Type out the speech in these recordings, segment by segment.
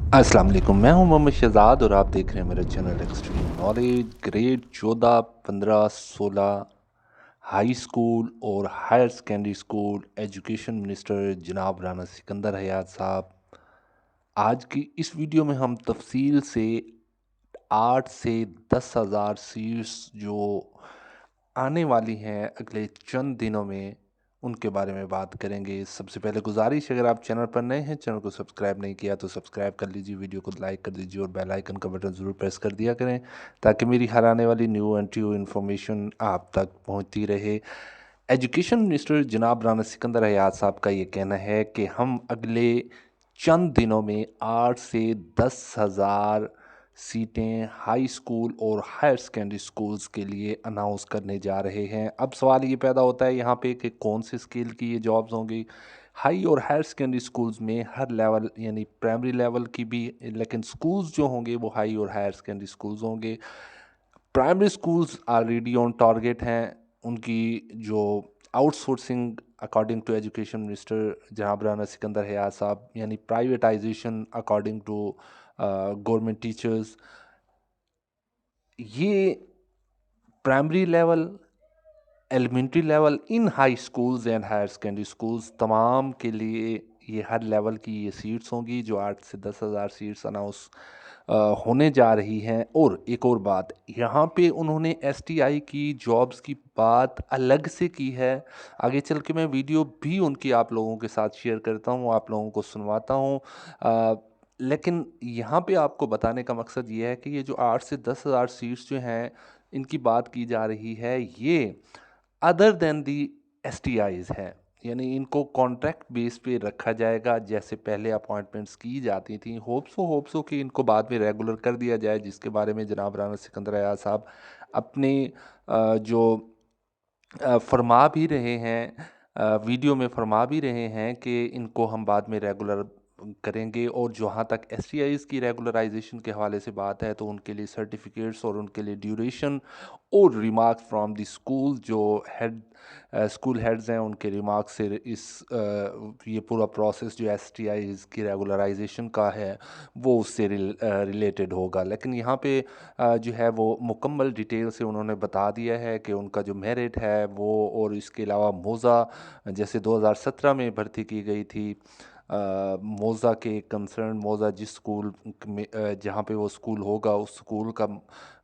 अस्सलाम वालेकुम, मैं हूं मोहम्मद शहजाद और आप देख रहे हैं मेरा channel Extreme Knowledge. Grade 14, 15, 16 high school और higher secondary school education minister जनाब राना सिकंदर हयात साहब, आज की इस वीडियो में हम तफसील से 8 से 10,000 सीट्स जो आने वाली हैं अगले चंद दिनों में, उनके बारे में बात करेंगे। सबसे पहले गुजारिश, अगर आप चैनल पर नए हैं, चैनल को सब्सक्राइब नहीं किया तो सब्सक्राइब कर लीजिए, वीडियो को लाइक कर दीजिए और बेल आइकन का बटन ज़रूर प्रेस कर दिया करें ताकि मेरी हर आने वाली न्यू एंड ट्रू इन्फॉर्मेशन आप तक पहुंचती रहे। एजुकेशन मिनिस्टर जनाब राना सिकंदर हयात साहब का ये कहना है कि हम अगले चंद दिनों में 8 से 10,000 सीटें हाई स्कूल और हायर सेकेंडरी स्कूल्स के लिए अनाउंस करने जा रहे हैं। अब सवाल ये पैदा होता है यहाँ पे कि कौन से स्केल की ये जॉब्स होंगी। हाई और हायर सेकेंडरी स्कूल्स में हर लेवल यानी प्राइमरी लेवल की भी, लेकिन स्कूल्स जो होंगे वो हाई और हायर सेकेंडरी स्कूल्स होंगे। Primary schools already on target हैं। उनकी जो outsourcing according to education minister जनाब राना सिकंदर हयात साहब, यानी privatization according to government teachers, ये primary level, elementary level, in high schools and higher secondary schools तमाम के लिए ये हर लेवल की ये सीट्स होंगी जो 8 से 10,000 सीट्स अनाउंस होने जा रही हैं। और एक और बात, यहाँ पे उन्होंने एसटीआई की जॉब्स की बात अलग से की है। आगे चल के मैं वीडियो भी उनकी आप लोगों के साथ शेयर करता हूँ, आप लोगों को सुनवाता हूँ। लेकिन यहाँ पे आपको बताने का मकसद ये है कि ये जो 8 से 10,000 सीट्स जो हैं इनकी बात की जा रही है, ये अदर देन दी एसटीआईज हैं। यानी इनको कॉन्ट्रैक्ट बेस पे रखा जाएगा जैसे पहले अपॉइंटमेंट्स की जाती थी। होप्सो कि इनको बाद में रेगुलर कर दिया जाए, जिसके बारे में जनाब राना सिकंदर हयात साहब अपने जो फरमा भी रहे हैं, वीडियो में फरमा भी रहे हैं कि इनको हम बाद में रेगुलर करेंगे। और जहाँ तक एसटीआईज की रेगुलराइजेशन के हवाले से बात है तो उनके लिए सर्टिफिकेट्स और उनके लिए ड्यूरेशन और रिमार्क्स फ्रॉम द स्कूल, जो हेड स्कूल हेड्स हैं, उनके रिमार्क्स से ये पूरा प्रोसेस जो एसटीआईज की रेगुलराइजेशन का है वो उससे रिलेटेड होगा। लेकिन यहाँ पे जो है वो मुकम्मल डिटेल से उन्होंने बता दिया है कि उनका जो मेरिट है वो, और इसके अलावा मोज़ा जैसे 2017 में भर्ती की गई थी, मोज़ा के कंसर्न, मोज़ा जिस स्कूल में जहाँ पे वो स्कूल होगा उस स्कूल का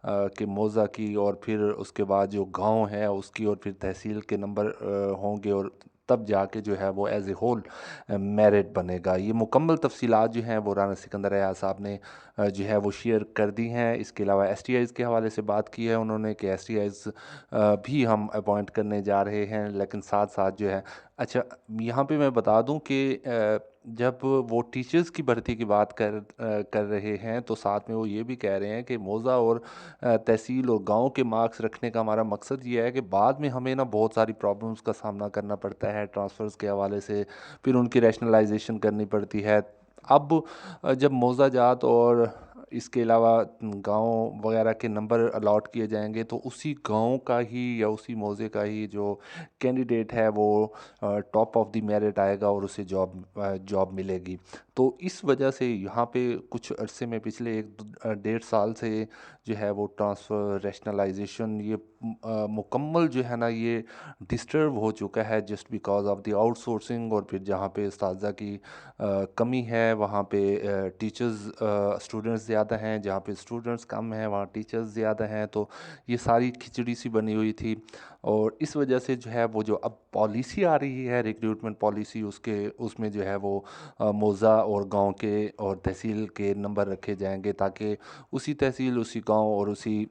के मोज़ा की, और फिर उसके बाद जो गांव है उसकी, और फिर तहसील के नंबर होंगे, और तब जाके जो है वो एज ए होल मेरिट बनेगा। ये मुकम्मल तफसीलात जो हैं वो राना सिकंदर हयात साहब ने जो है वो शेयर कर दी हैं। इसके अलावा एसटीआईज़ के हवाले से बात की है उन्होंने कि एसटीआईज़ भी हम अपॉइंट करने जा रहे हैं। लेकिन साथ साथ जो है, अच्छा यहाँ पे मैं बता दूं कि जब वो टीचर्स की भर्ती की बात कर रहे हैं तो साथ में वो ये भी कह रहे हैं कि मौज़ा और तहसील और गांव के मार्क्स रखने का हमारा मकसद ये है कि बाद में हमें ना बहुत सारी प्रॉब्लम्स का सामना करना पड़ता है ट्रांसफ़र्स के हवाले से, फिर उनकी रैशनलाइजेशन करनी पड़ती है। अब जब मौज़ा जात और इसके अलावा गांव वगैरह के नंबर अलॉट किए जाएंगे तो उसी गांव का ही या उसी मौज़े का ही जो कैंडिडेट है वो टॉप ऑफ द मेरिट आएगा और उसे जॉब मिलेगी। तो इस वजह से यहाँ पे कुछ अरसे में, पिछले 1-1.5 साल से जो है वो ट्रांसफ़र रैशनलाइजेशन ये मुकम्मल जो है ना ये डिस्टर्ब हो चुका है just because of the outsourcing. और फिर जहाँ पे इस्ताज़ा की कमी है वहाँ पे टीचर्स स्टूडेंट्स ज़्यादा हैं, जहाँ पे स्टूडेंट्स कम हैं वहाँ टीचर्स ज़्यादा हैं। तो ये सारी खिचड़ी सी बनी हुई थी और इस वजह से जो है वो जो अब पॉलिसी आ रही है रिक्रूटमेंट पॉलिसी, उसके उसमें जो है वो मौज़ा और गांव के और तहसील के नंबर रखे जाएंगे ताकि उसी तहसील, उसी गांव और उसी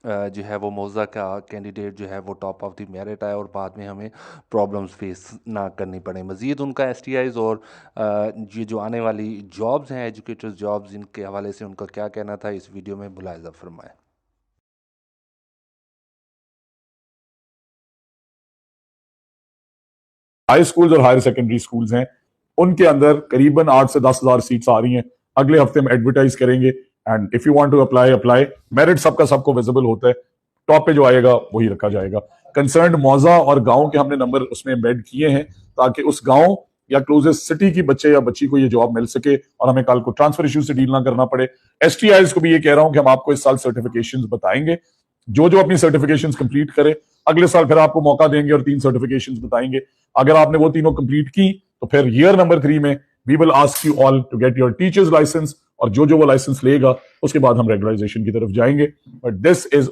जो है वो मौज़ा का कैंडिडेट जो है वो टॉप ऑफ द मेरिट आए और बाद में हमें प्रॉब्लम्स फेस ना करनी पड़े। मज़ीद उनका एसटीआईज़ और ये जो आने वाली जॉब्स हैं, एजुकेटर्स जॉब्स, इनके हवाले से उनका क्या कहना था, इस वीडियो में मुलाहिज़ा फरमाएं। हाई स्कूल्स और हायर सेकेंडरी स्कूल्स हैं, उनके अंदर करीबन 8 से 10 हजार सीट्स आ रही हैं। अगले हफ्ते में एडवर्टाइज करेंगे and if you want to apply apply. Merit सबका सबको विजिबल होता है, टॉप पे जो आएगा वही रखा जाएगा। कंसर्न मौजा और गांव के हमने नंबर उसमें एम्बेड किए हैं ताकि उस गांव یا کلوزسٹ سٹی کی بچے یا بچی کو یہ جاب مل سکے اور ہمیں کل کو ٹرانسفر ایشو سے ڈیل نہ کرنا پڑے. ایس ٹی آئیز کو بھی یہ کہہ رہا ہوں کہ ہم آپ کو اس سال سرٹیفکیشنز بتائیں گے, جو اپنی سرٹیفکیشنز کمپلیٹ کرے اگلے سال پھر آپ کو موقع دیں گے اور 3 سرٹیفکیشنز بتائیں گے. اگر آپ نے وہ تینوں کمپلیٹ کی تو پھر ایئر نمبر 3 میں we will ask you all to get your teacher's license, اور جو وہ لائسنس لے گا اس کے بعد ہم ریگولائزیشن کی طرف جائیں گے. But this is